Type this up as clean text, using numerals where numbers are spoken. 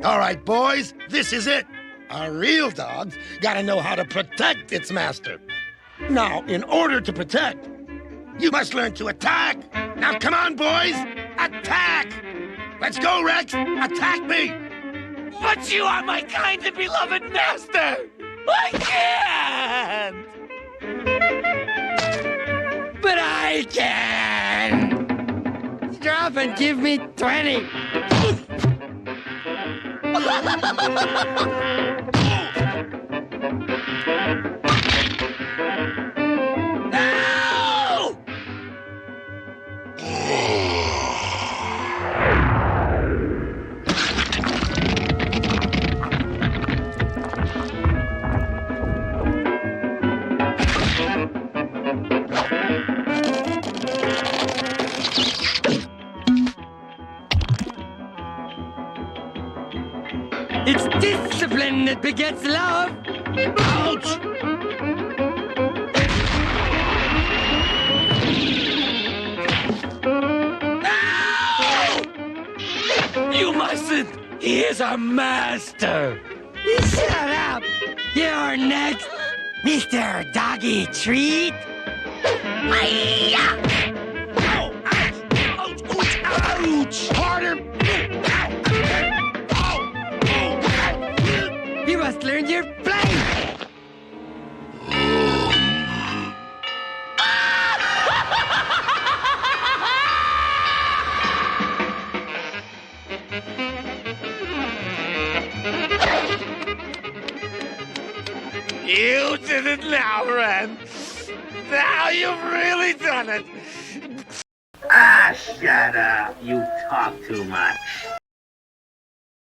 All right, boys, this is it. A real dog's gotta know how to protect its master. Now, in order to protect, you must learn to attack. Now, come on, boys, attack! Let's go, Rex, attack me! But you are my kind and beloved master! I can't! But I can! Drop and give me 20. No! It's discipline that begets love. Ouch! No! You mustn't. He is our master. Shut up. You're next, Mr. Doggy Treat. Hi-ya! Ow! Ouch! Ouch! Ouch! Ouch! Harder! You must learn your play. You did it now, Ren. Now you've really done it. Ah, shut up. You talk too much.